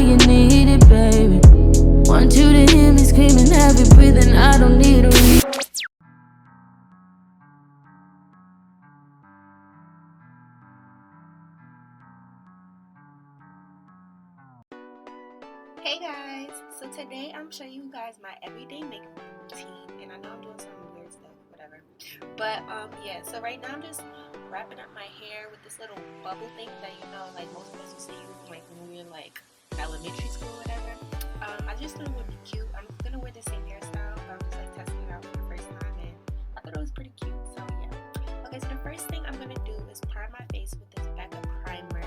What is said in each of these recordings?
you need it, baby. Want you to hear me screaming, heavy breathing, I don't need a Hey guys, so today I'm showing you guys my everyday makeup routine, and I know I'm doing some weird stuff, whatever. But yeah, so right now I'm just wrapping up my hair with this little bubble thing that like most of us used to use like when we were in like elementary school or whatever. I just thought it would be cute. I'm gonna wear the same hairstyle, but I'm just like testing it out for the first time, and I thought it was pretty cute. So yeah. Okay, so the first thing I'm gonna do is prime my face with this Becca primer.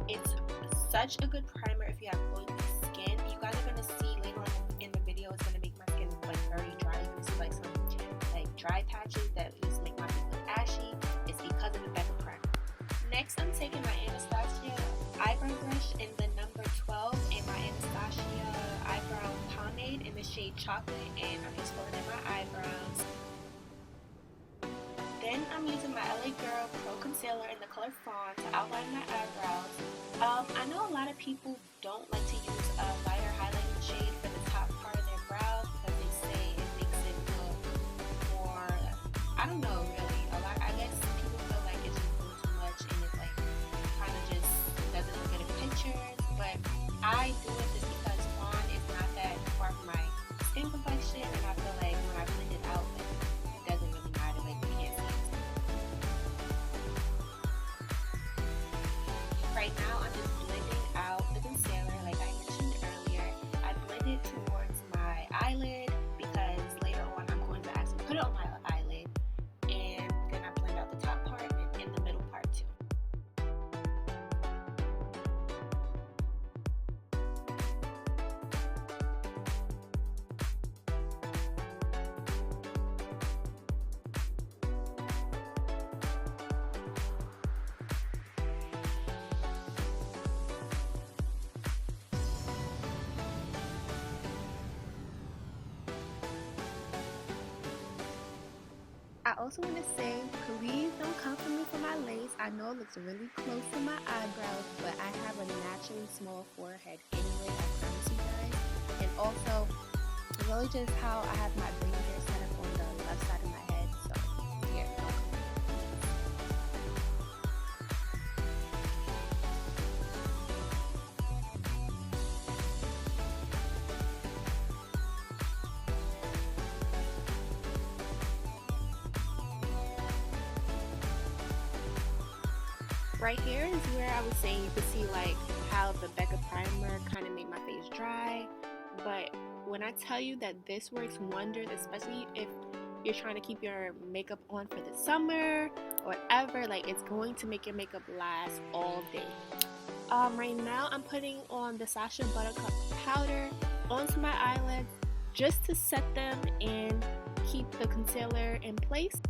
It's such a good primer if you have oily skin. You guys are gonna see later on in the video, it's gonna make my skin like very dry. You can see like some like dry patches that just make my face look ashy. It's because of the Becca primer. Next, I'm taking my Anastasia eyebrow brush in the number 12 and my Anastasia eyebrow pomade in the shade chocolate, and I'm just filling in my eyebrows. Then I'm using my LA Girl Pro Concealer in the color Fawn to outline my eyebrows. I know a lot of people don't like to use a lighter highlighting shade for the top part of their brows because they say it makes it look more, I don't know really, I guess people feel like it's just doing too much and it like kind of just doesn't look good in pictures, but I do it just because Fawn is not that far from my skin complexion, and I feel like when I blend it out, like, it doesn't really matter, like you can't see it. Right now I'm just blending out the concealer like I mentioned earlier. I blend it towards my eyelid because later on I'm going to actually put it on my eyelid, and then I blend out the top part and the middle part too. I also want to say, please don't come for me for my lace. I know it looks really close to my eyebrows, but I have a naturally small forehead anyway, I promise you guys. And also, it's really just how I have my braid hair set up on the left side of my head, so yeah, don't come for me. Right here is where I was saying you could see like how the Becca primer kind of made my face dry, but when I tell you that this works wonders, especially if you're trying to keep your makeup on for the summer or whatever, like it's going to make your makeup last all day. Right now I'm putting on the Sacha Buttercup powder onto my eyelids just to set them and keep the concealer in place.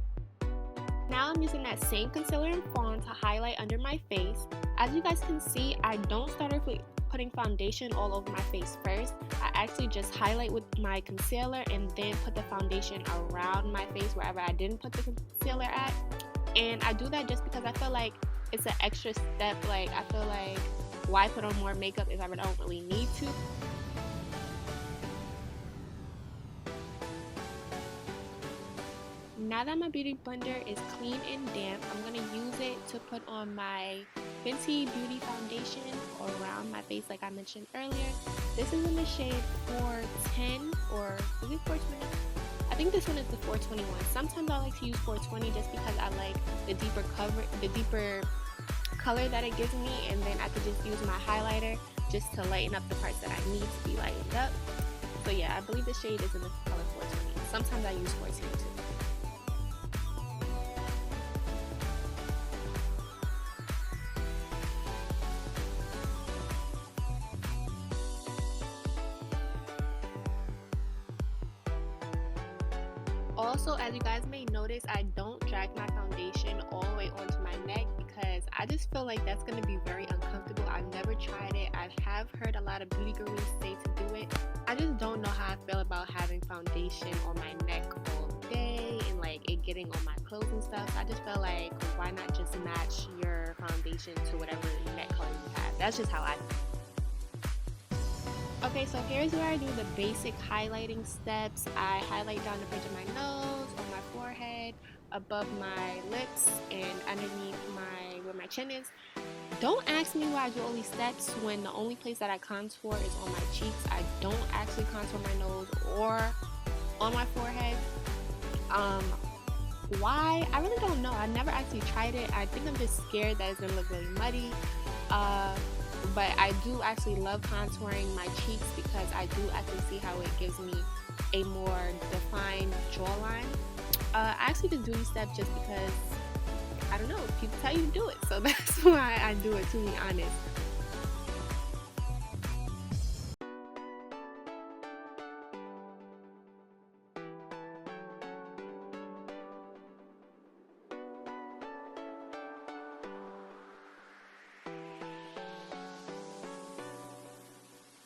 Now I'm using that same concealer and Fawn to highlight under my face. As you guys can see, I don't start off with putting foundation all over my face first. I actually just highlight with my concealer and then put the foundation around my face wherever I didn't put the concealer at. And I do that just because I feel like it's an extra step. Like I feel like why put on more makeup if I don't really need to? Now that my beauty blender is clean and damp, I'm going to use it to put on my Fenty Beauty foundation around my face like I mentioned earlier. This is in the shade 410, or is it 420? I think this one is the 421. Sometimes I like to use 420 just because I like the deeper color that it gives me, and then I could just use my highlighter just to lighten up the parts that I need to be lightened up. So yeah, I believe the shade is in the color 420. Sometimes I use 410 too. Also, as you guys may notice, I don't drag my foundation all the way onto my neck because I just feel like that's going to be very uncomfortable. I've never tried it. I have heard a lot of beauty gurus say to do it. I just don't know how I feel about having foundation on my neck all day and like it getting on my clothes and stuff. So I just feel like why not just match your foundation to whatever neck color you have. That's just how I feel. Okay, so here's where I do the basic highlighting steps. I highlight down the bridge of my nose, on my forehead, above my lips, and underneath where my chin is. Don't ask me why I do all these steps when the only place that I contour is on my cheeks. I don't actually contour my nose or on my forehead. Why? I really don't know. I never actually tried it. I think I'm just scared that it's gonna look really muddy. But I do actually love contouring my cheeks because I do actually see how it gives me a more defined jawline. I actually just do these steps just because, I don't know, people tell you to do it. So that's why I do it, to be honest.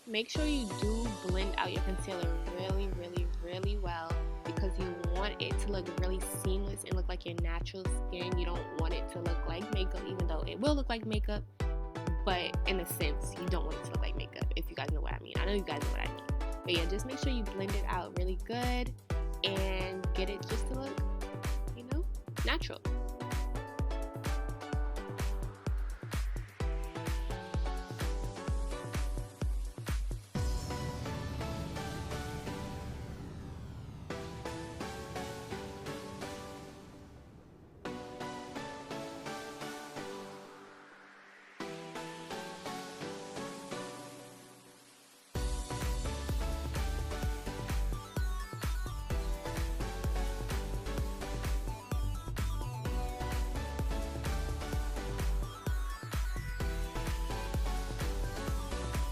Make sure you do blend out your concealer really, really, really well because you want it to look really seamless and look like your natural skin. You don't want it to look like makeup, even though it will look like makeup, but in a sense, you don't want it to look like makeup, if you guys know what I mean. I know you guys know what I mean. But yeah, just make sure you blend it out really good and get it just to look, you know, natural.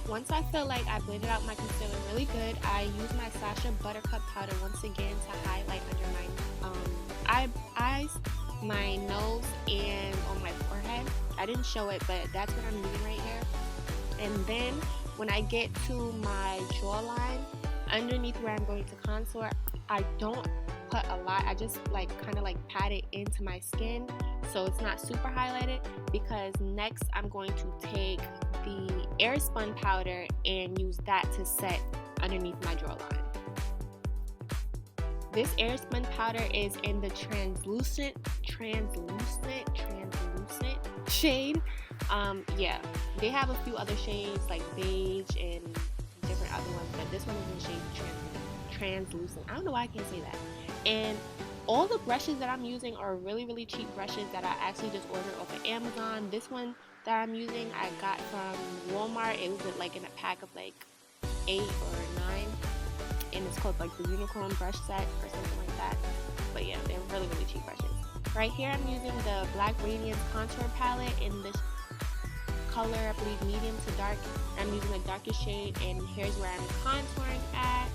Once I feel like I blended out my concealer really good, I use my Sacha Buttercup powder once again to highlight under my eyes, my nose, and on my forehead. I didn't show it, but that's what I'm using right here. And then when I get to my jawline, underneath where I'm going to contour, I don't put a lot. I just kind of pat it into my skin so it's not super highlighted, because next I'm going to take the Airspun powder and use that to set underneath my jawline. This Airspun powder is in the translucent shade. Yeah, they have a few other shades like beige and different other ones, but this one is in the shade translucent. I don't know why I can't say that. And all the brushes that I'm using are really, really cheap brushes that I actually just ordered off of Amazon. This one that I'm using I got from Walmart. It was in a pack of 8 or 9, and it's called the unicorn brush set or something like that. But yeah, they're really, really cheap brushes. Right here I'm using the Black Radiance contour palette in this color, I believe medium to dark. I'm using the darkest shade, and here's where I'm contouring at.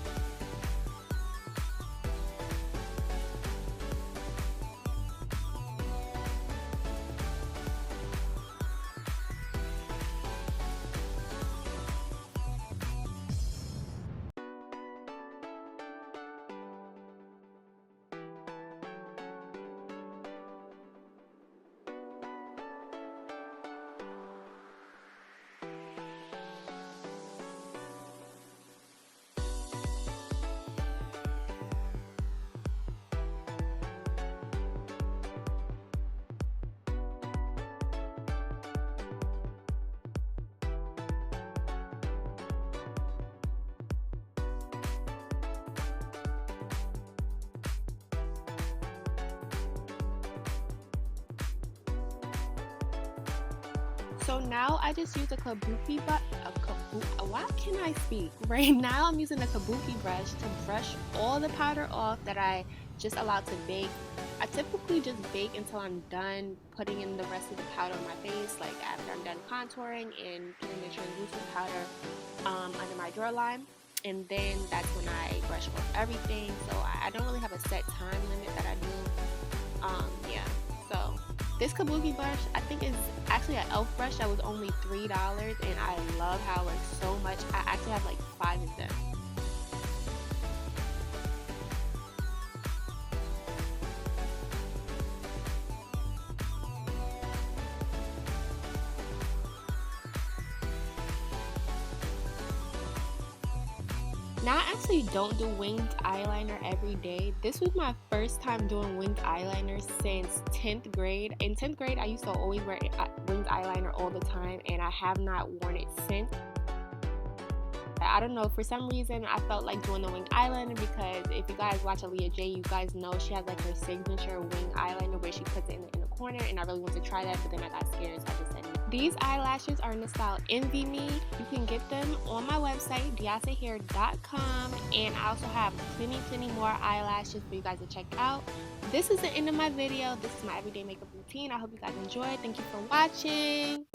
So now I just use a kabuki why can I speak? Right now I'm using a kabuki brush to brush all the powder off that I just allowed to bake. I typically just bake until I'm done putting in the rest of the powder on my face, after I'm done contouring and putting the translucent powder under my jawline. And then that's when I brush off everything. So I don't really have a set time limit that I do. Yeah, so this kabuki brush, I think, is actually an e.l.f. brush that was only $3, and I love how it works so much. I actually have 5 of them. Now, I actually don't do winged eyeliner every day. This was my first time doing winged eyeliner since 10th grade. In 10th grade, I used to always wear winged eyeliner all the time, and I have not worn it since. I don't know, for some reason I felt like doing the winged eyeliner because if you guys watch Aaliyah J, you guys know she has like her signature winged eyeliner where she puts it in the corner, and I really wanted to try that, but then I got scared, so I just said no. These eyelashes are in the style Envy Me. You can get them on my website, eyebrow.com, and I also have plenty more eyelashes for you guys to check out. This is the end of my video. This is my everyday makeup routine. I hope you guys enjoyed. Thank you for watching.